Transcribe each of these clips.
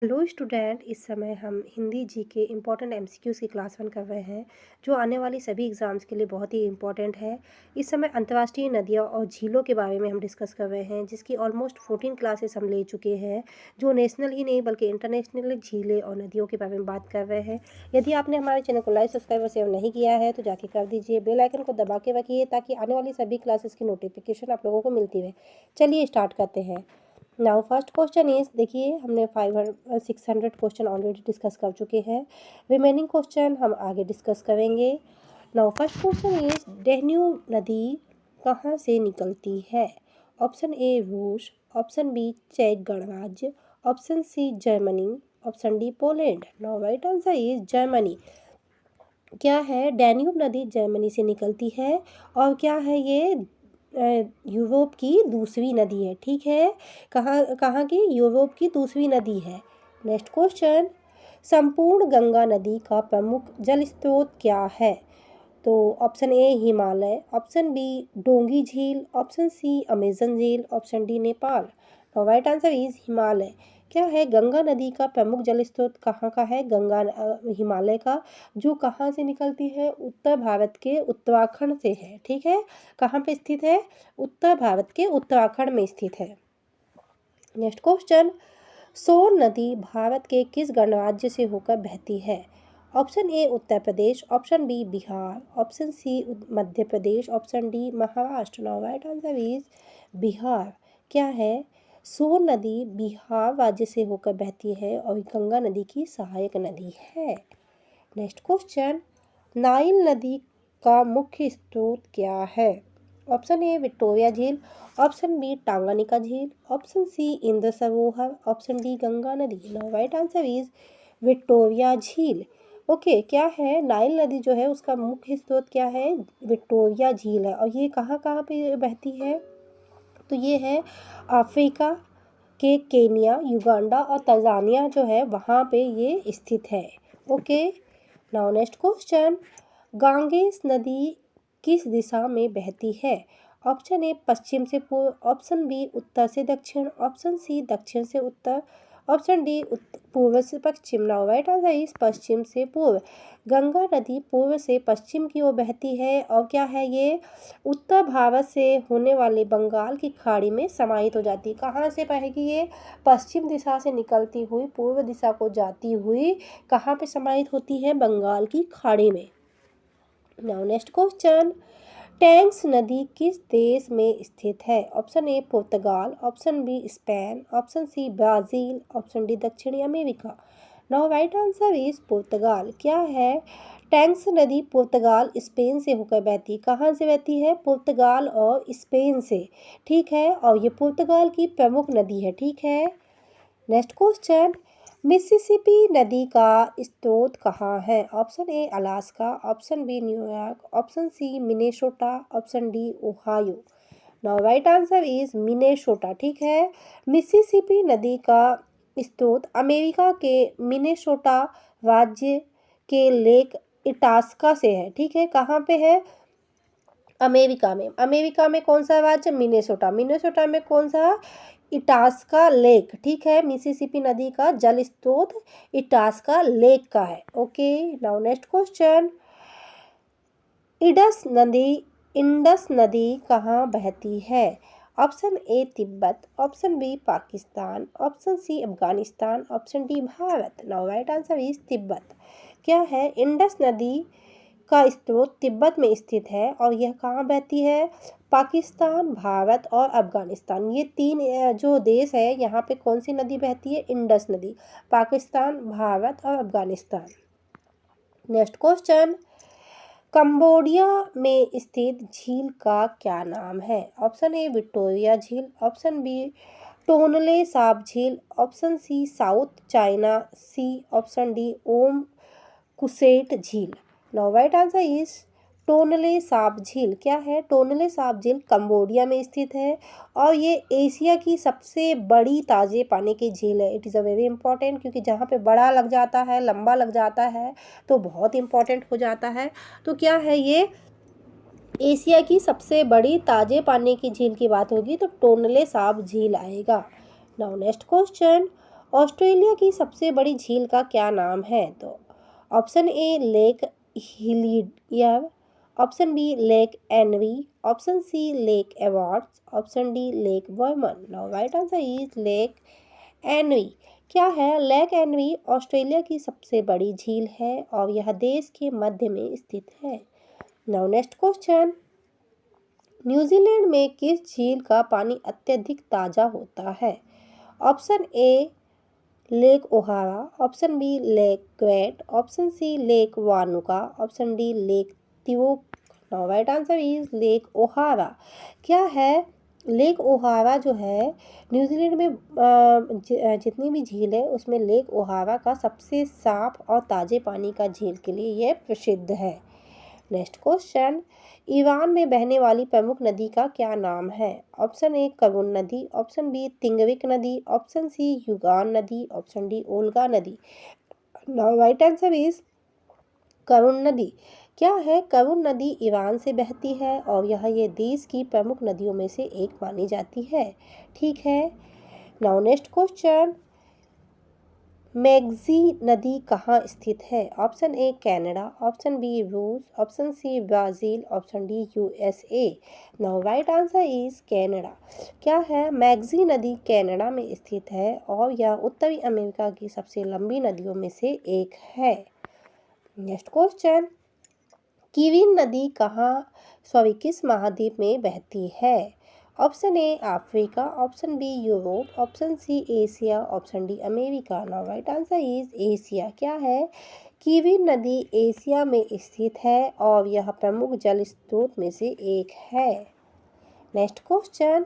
Hello student. इस समय हम हिंदी जी के इम्पॉर्टेंट एमसीक्यूज़ की क्लास 1 कर रहे हैं जो आने वाली सभी एग्ज़ाम्स के लिए बहुत ही इम्पॉर्टेंट है। इस समय अंतर्राष्ट्रीय नदियों और झीलों के बारे में हम डिस्कस कर रहे हैं जिसकी ऑलमोस्ट 14 क्लासेस हम ले चुके हैं, जो नेशनल ही नहीं बल्कि इंटरनेशनल झीलें और नदियों के बारे में बात कर रहे हैं। यदि आपने हमारे चैनल को लाइक सब्सक्राइब और सेव नहीं किया है तो जाके कर दीजिए। बेल आइकन को दबा के रखिए ताकि आने वाली सभी क्लासेस की नोटिफिकेशन आप लोगों को मिलती रहे। चलिए स्टार्ट करते हैं। नाउ फर्स्ट क्वेश्चन इज, देखिए हमने 600 क्वेश्चन ऑलरेडी डिस्कस कर चुके हैं। रिमेनिंग क्वेश्चन हम आगे डिस्कस करेंगे। Now first question is, Danube नदी कहाँ से निकलती है? ऑप्शन ए रूस, ऑप्शन बी चेक गणराज्य, option C Germany, option D Poland. Now right answer is Germany. क्या है? डैन्यूब नदी जर्मनी से निकलती है और क्या है ये? यूरोप की दूसरी नदी है। ठीक है, कहाँ कहाँ की? यूरोप की दूसरी नदी है। नेक्स्ट क्वेश्चन, संपूर्ण गंगा नदी का प्रमुख जल स्रोत क्या है? तो option A Himalaya, option B डोंगी झील, ऑप्शन सी अमेजन झील, option D Nepal. Right answer is Himalaya. क्या है? गंगा नदी का प्रमुख जल स्रोत कहाँ का है? हिमालय का, जो कहाँ से निकलती है? उत्तर भारत के उत्तराखंड से है। ठीक है, कहाँ पे स्थित है? उत्तर भारत के उत्तराखंड में स्थित है। नेक्स्ट क्वेश्चन, सोन नदी भारत के किस गणराज्य से होकर बहती है? Option A Uttar Pradesh, option B Bihar, option C Madhya Pradesh, option D Maharashtra. Now right answer is Bihar. क्या है? सोन नदी बिहार राज्य से होकर बहती है और गंगा नदी की सहायक नदी है। नेक्स्ट क्वेश्चन, नाइल नदी का मुख्य स्रोत क्या है? ऑप्शन ए विक्टोरिया झील, ऑप्शन बी टांगानिका झील, ऑप्शन सी इंद्र सरोवर, ऑप्शन डी गंगा नदी। Now right answer is Victoria झील। ओके, क्या है? नाइल नदी जो है उसका मुख्य स्रोत क्या है? विक्टोरिया झील है। और ये कहाँ कहाँ पे बहती है? तो ये है अफ्रीका के केनिया, युगांडा और तंजानिया जो है वहाँ पे ये स्थित है। ओके, नाउ नेक्स्ट क्वेश्चन, गांगेस नदी किस दिशा में बहती है? ऑप्शन ए पश्चिम से पूर्व, ऑप्शन बी उत्तर से दक्षिण, ऑप्शन सी दक्षिण से उत्तर, ऑप्शन डी पूर्व से पश्चिम। नाउ राइट आंसर इज पश्चिम से पूर्व। गंगा नदी पूर्व से पश्चिम की ओर बहती है और क्या है ये? उत्तर भारत से होने वाले बंगाल की खाड़ी में समाहित हो जाती है। कहाँ से बहेगी ये? पश्चिम दिशा से निकलती हुई पूर्व दिशा को जाती हुई कहाँ पे समाहित होती है? बंगाल की खाड़ी में। नाउ नेक्स्ट क्वेश्चन, टेंग्स नदी किस देश में स्थित है? Option A Portugal, option B Spain, option C Brazil, option D दक्षिणी America. Now right answer is Portugal. क्या है? टेंग्स नदी पुर्तगाल स्पेन से होकर बहती। कहाँ से बहती है? पुर्तगाल और स्पेन से। ठीक है, और ये पुर्तगाल की प्रमुख नदी है। ठीक है, नेक्स्ट क्वेश्चन, मिसिसिपी नदी का स्रोत कहाँ है? Option A Alaska, option B New York, option C Minnesota, option D Ohio. Now right answer is Minnesota. ठीक है, मिसिसिपी नदी का स्रोत अमेरिका के मिनेसोटा राज्य के लेक इटास्का से है। ठीक है, कहाँ पे है? अमेरिका में। अमेरिका में कौन सा राज्य? मिनेसोटा। मिनेसोटा में कौन सा? Itasca lake. ठीक है, मिसिसिपी नदी का जल स्रोत इटास्का लेक का है। Okay, now next question, Indus नदी कहाँ बहती है? Option A Tibet, option B Pakistan, option C Afghanistan, option D Bharat. Now right answer is Tibet. क्या है? इंडस नदी का स्रोत तिब्बत में स्थित है और यह कहाँ बहती है? पाकिस्तान, भारत और अफगानिस्तान, ये तीन जो देश है यहाँ पे कौन सी नदी बहती है? इंडस नदी। पाकिस्तान, भारत और अफगानिस्तान। नेक्स्ट क्वेश्चन, कंबोडिया में स्थित झील का क्या नाम है? ऑप्शन ए विक्टोरिया झील, ऑप्शन बी टोनले साप झील, option C South China Sea, option D ओम कुसेट झील। Now right answer is Tonle Sap झील। क्या है? टोनले साप झील कंबोडिया में स्थित है और ये एशिया की सबसे बड़ी ताजे पानी की झील है। It is a very important, क्योंकि जहाँ पे बड़ा लग जाता है, लंबा लग जाता है तो बहुत इंपॉर्टेंट हो जाता है। तो क्या है ये? एशिया की सबसे बड़ी ताजे पानी की झील की बात होगी तो टोनले साप झील आएगा। नाउ नेक्स्ट क्वेश्चन, ऑस्ट्रेलिया की सबसे बड़ी झील का क्या नाम है? तो option A lake Hillier, option B lake Envy, option C lake Awards, option D lake Verman. Now right answer is lake Envy. क्या है? लेक एनवी ऑस्ट्रेलिया की सबसे बड़ी झील है और यह देश के मध्य में स्थित है। नाउ नेक्स्ट क्वेश्चन, न्यूजीलैंड में किस झील का पानी अत्यधिक ताज़ा होता है? Option A Lake Ohara, option B Lake Quet, option C Lake Wanaka, option D Lake Tivok. Now right answer is Lake Ohara. क्या है? लेक ओहारा जो है न्यूजीलैंड में जितनी भी झील है उसमें लेक ओहारा का सबसे साफ और ताज़े पानी का झील के लिए यह प्रसिद्ध है। नेक्स्ट क्वेश्चन, ईरान में बहने वाली प्रमुख नदी का क्या नाम है? ऑप्शन ए करुण नदी, ऑप्शन बी तिंगरिक नदी, ऑप्शन सी युगान नदी, ऑप्शन डी ओल्गा नदी। नाउ राइट आंसर इज करुण नदी। क्या है? करुण नदी ईरान से बहती है और ये देश की प्रमुख नदियों में से एक मानी जाती है। ठीक है। नाउ नेक्स्ट क्वेश्चन, मैगजी नदी कहाँ स्थित है? Option A Canada, option B रूस, option C Brazil, option D USA. Now right answer is Canada. क्या है? मैगजी नदी कनाडा में स्थित है और यह उत्तरी अमेरिका की सबसे लंबी नदियों में से एक है। नेक्स्ट क्वेश्चन, कीविन नदी किस महाद्वीप में बहती है? Option A Africa, option B Europe, option C Asia, option D America. Now right answer is Asia. क्या है? कीविन नदी एशिया में स्थित है और यह प्रमुख जल स्रोत में से एक है। नेक्स्ट क्वेश्चन,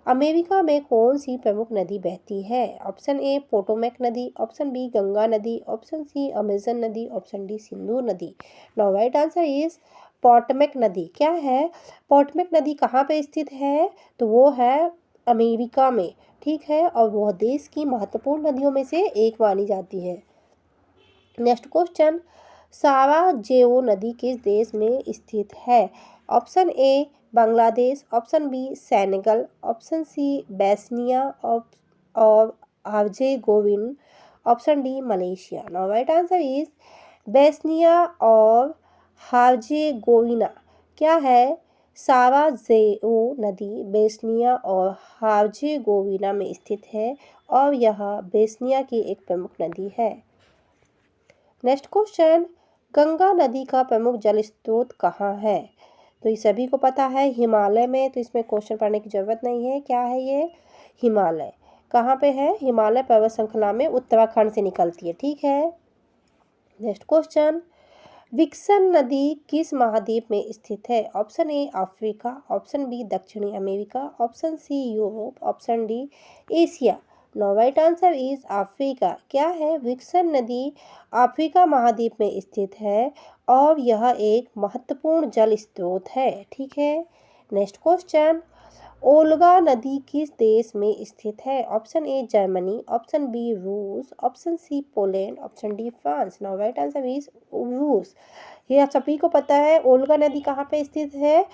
अमेरिका में कौन सी प्रमुख नदी बहती है? ऑप्शन ए पोटोमैक नदी, ऑप्शन बी गंगा नदी, ऑप्शन सी अमेजन नदी, ऑप्शन डी सिंधु नदी। Now right answer is Potomac नदी। क्या है? पोटोमैक नदी कहाँ पे स्थित है? तो वो है अमेरिका में। ठीक है, और वह देश की महत्वपूर्ण नदियों में से एक मानी जाती है। नेक्स्ट क्वेश्चन, साराजेवो नदी किस देश में स्थित है? Option A Bangladesh, option B Senegal, option C Bosnia और Herzegovina, option D Malaysia. Now right answer is Bosnia और हार्जेगोविना। क्या है? साराजेवो नदी बेस्निया और हार्जेगोविना में स्थित है और यह बेस्निया की एक प्रमुख नदी है। नेक्स्ट क्वेश्चन, गंगा नदी का प्रमुख जल स्रोत कहाँ है? तो ये सभी को पता है, हिमालय में, तो इसमें क्वेश्चन पढ़ने की ज़रूरत नहीं है। क्या है ये? हिमालय। कहाँ पे है? हिमालय पर्वत श्रृंखला में उत्तराखंड से निकलती है। ठीक है। नेक्स्ट क्वेश्चन, विक्सन नदी किस महाद्वीप में स्थित है? Option A Africa, option B दक्षिणी America, option C Europe, option D Asia. Now right answer is Africa. क्या है? विक्सन नदी अफ्रीका महाद्वीप में स्थित है और यह एक महत्वपूर्ण जल स्रोत है। ठीक है। नेक्स्ट क्वेश्चन, ओल्गा नदी किस देश में स्थित है? Option A Germany, option B रूस, option C Poland, option D France. Now right answer is रूस। ये आप सभी को पता है, ओल्गा नदी कहाँ पे स्थित है?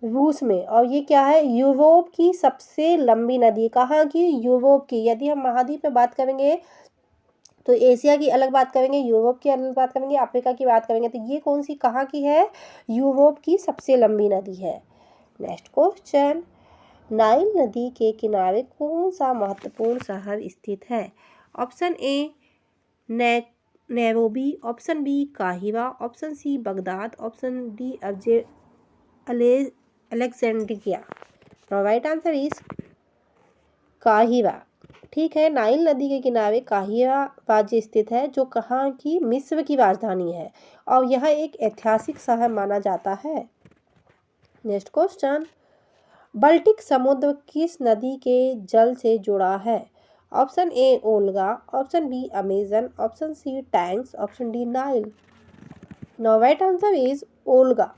रूस में। और ये क्या है? यूरोप की सबसे लंबी नदी। कहाँ की? यूरोप की। यदि हम महाद्वीप में बात करेंगे तो एशिया की अलग बात करेंगे, यूरोप की अलग बात करेंगे, अफ्रीका की बात करेंगे। तो ये कौन सी कहाँ की है? यूरोप की सबसे लंबी नदी है। नेक्स्ट क्वेश्चन, नाइल नदी के किनारे कौन सा महत्वपूर्ण शहर स्थित है? Option A Nairobi, option B काहिरा, option C Baghdad, option D Alexandria. Right answer is काहिरा। ठीक है, नाइल नदी के किनारे काहिरा राज्य स्थित है जो कहाँ की? मिस्र की राजधानी है और यह एक ऐतिहासिक शहर माना जाता है। नेक्स्ट क्वेश्चन, बाल्टिक समुद्र किस नदी के जल से जुड़ा है? Option A Volga, option B Amazon, option C tanks, option D Nile. Now right answer is Volga.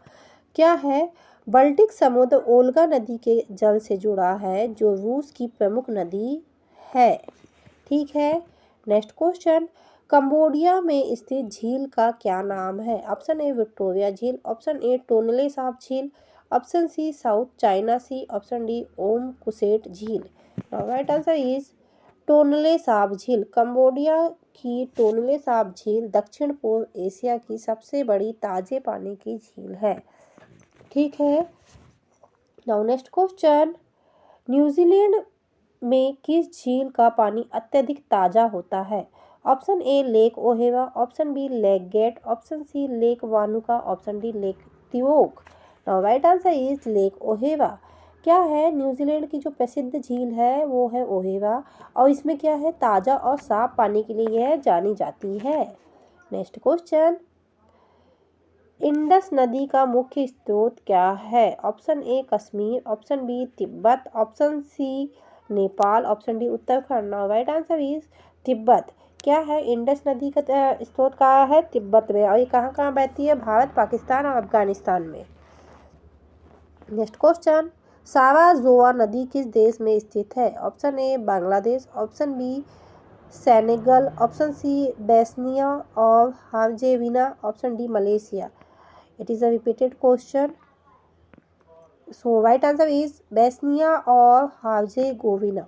क्या है? बाल्टिक समुद्र ओल्गा नदी के जल से जुड़ा है जो रूस की प्रमुख नदी है। ठीक है। नेक्स्ट क्वेश्चन, कंबोडिया में स्थित झील का क्या नाम है? ऑप्शन ए विक्टोरिया झील, ऑप्शन ए टोनले साप झील, option C South China Sea, option D ओम कुसेट झील। Right answer is Tonle Sap झील। कंबोडिया की टोनले साप झील दक्षिण पूर्व एशिया की सबसे बड़ी ताजे पानी की झील है। ठीक है। नाउ नेक्स्ट क्वेश्चन, न्यूजीलैंड में किस झील का पानी अत्यधिक ताजा होता है? Option A Lake Oheva, option B Lake Gate, option C Lake Wanaka, option D Lake Tiok. Now right answer is Lake Oheva. क्या है, न्यूजीलैंड की जो प्रसिद्ध झील है वो है ओहेवा, और इसमें क्या है, ताज़ा और साफ पानी के लिए यह जानी जाती है। नेक्स्ट क्वेश्चन, इंडस नदी का मुख्य स्रोत क्या है? Option A Kashmir, option B Tibet, option C Nepal, option D Uttarakhand. Now right answer is Tibet. क्या है, इंडस नदी का स्रोत कहाँ है? तिब्बत में। और ये कहाँ कहाँ बहती है? भारत, पाकिस्तान और अफगानिस्तान में। नेक्स्ट क्वेश्चन, साराजोआ नदी किस देश में स्थित है? Option A Bangladesh, option B Senegal, option C Bosnia और Herzegovina, option D Malaysia. It is a repeated question. So right answer is Bosnia or Herzegovina.